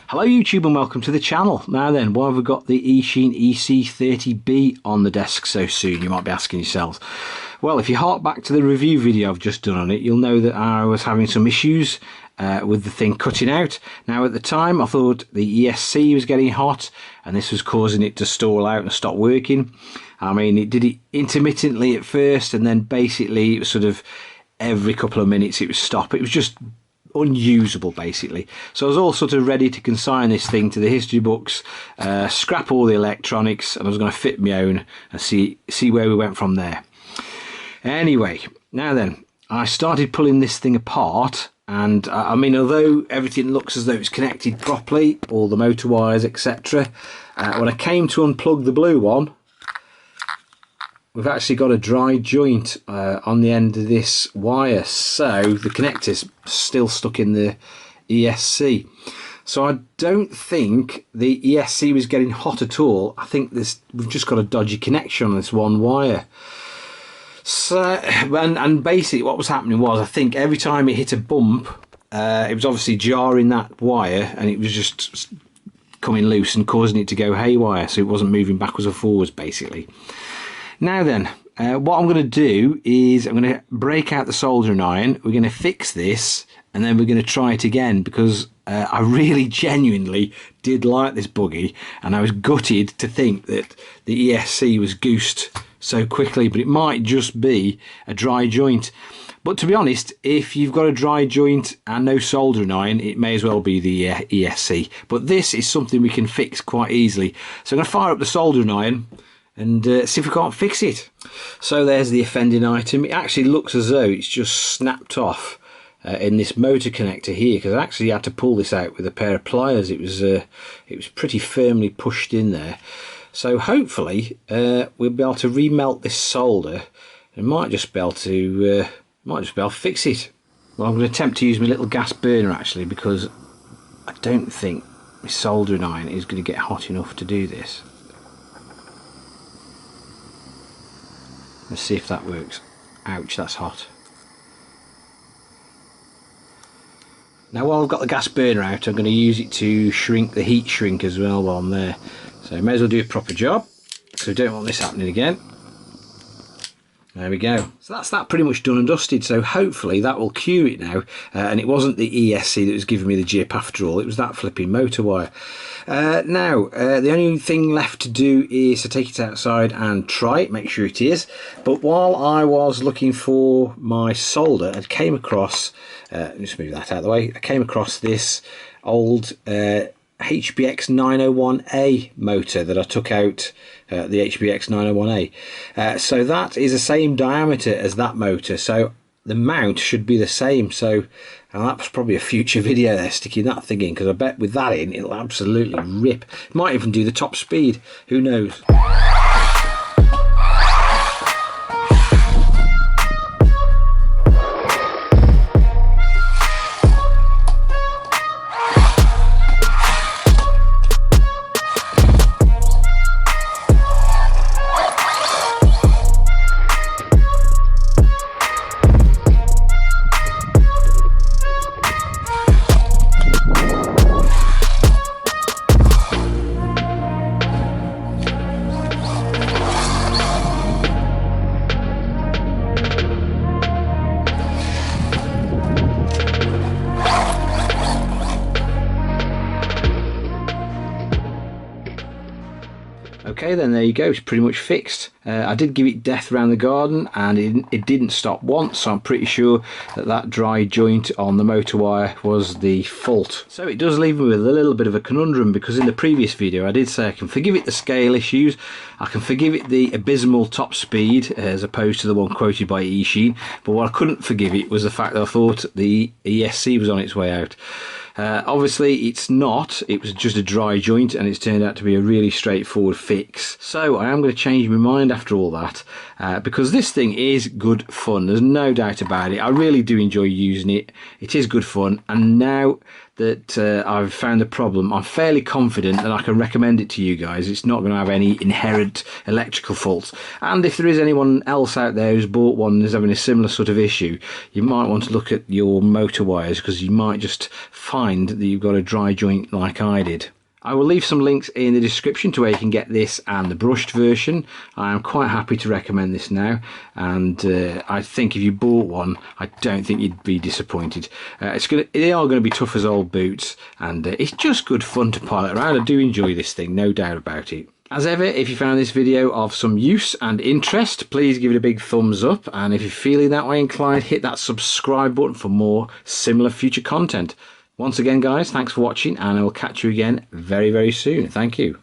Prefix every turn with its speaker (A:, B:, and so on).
A: Hello YouTube and welcome to the channel. Now then, why have we got the Eachine EC30B on the desk so soon, you might be asking yourselves. Well, if you hark back to the review video I've just done on it, you'll know that I was having some issues with the thing cutting out. Now at the time I thought the ESC was getting hot and this was causing it to stall out and stop working. I mean, it did it intermittently at first, and then basically it was sort of every couple of minutes it would stop. It was just unusable basically. So I was all sort of ready to consign this thing to the history books, scrap all the electronics, and I was going to fit my own and see where we went from there. Anyway, now then, I started pulling this thing apart, and I mean, although everything looks as though it's connected properly, all the motor wires, etc., when I came to unplug the blue one, we've actually got a dry joint on the end of this wire, so the connector's still stuck in the ESC. So I don't think the ESC was getting hot at all. I think we've just got a dodgy connection on this one wire. So, and basically what was happening was, I think every time it hit a bump, it was obviously jarring that wire, and it was just coming loose and causing it to go haywire, so it wasn't moving backwards or forwards basically. Now then, what I'm going to do is I'm going to break out the soldering iron, we're going to fix this, and then we're going to try it again, because I really genuinely did like this buggy, and I was gutted to think that the ESC was goosed so quickly, but it might just be a dry joint. But to be honest, if you've got a dry joint and no soldering iron, it may as well be the ESC. But this is something we can fix quite easily. So I'm going to fire up the soldering iron and see if we can't fix it. So there's the offending item. It actually looks as though it's just snapped off in this motor connector here, because I actually had to pull this out with a pair of pliers. It was pretty firmly pushed in there. So hopefully we'll be able to remelt this solder and might just be able to fix it. Well, I'm going to attempt to use my little gas burner actually, because I don't think my soldering iron is going to get hot enough to do this. Let's see if that works. Ouch, that's hot. Now while I've got the gas burner out, I'm going to use it to shrink the heat shrink as well while I'm there. So I may as well do a proper job, so we don't want this happening again. There we go. So that's that pretty much done and dusted, so hopefully that will cure it now. And it wasn't the ESC that was giving me the jip after all, it was that flipping motor wire. Now, the only thing left to do is to take it outside and try it, make sure it is. But while I was looking for my solder, I came across, just move that out of the way, I came across this old HBX 901A motor that I took out, the HBX 901A. So that is the same diameter as that motor, so the mount should be the same. So that's probably a future video there, sticking that thing in, because I bet with that in it'll absolutely rip. It might even do the top speed, who knows. Okay then, there you go, it's pretty much fixed. I did give it death around the garden and it didn't stop once, so I'm pretty sure that dry joint on the motor wire was the fault. So it does leave me with a little bit of a conundrum, because in the previous video I did say I can forgive it the scale issues, I can forgive it the abysmal top speed as opposed to the one quoted by Eachine, but what I couldn't forgive it was the fact that I thought the ESC was on its way out. Obviously it's not, it was just a dry joint and it's turned out to be a really straightforward fix. So I am going to change my mind after all that, because this thing is good fun, there's no doubt about it. I really do enjoy using it, it is good fun, and now that I've found the problem, I'm fairly confident that I can recommend it to you guys. It's not going to have any inherent electrical faults. And if there is anyone else out there who's bought one and is having a similar sort of issue, you might want to look at your motor wires, because you might just find that you've got a dry joint like I did. I will leave some links in the description to where you can get this and the brushed version. I am quite happy to recommend this now, and I think if you bought one, I don't think you'd be disappointed. They are going to be tough as old boots, and it's just good fun to pilot around. I do enjoy this thing, no doubt about it. As ever, if you found this video of some use and interest, please give it a big thumbs up, and if you're feeling that way inclined, hit that subscribe button for more similar future content. Once again, guys, thanks for watching, and I will catch you again very, very soon. Thank you.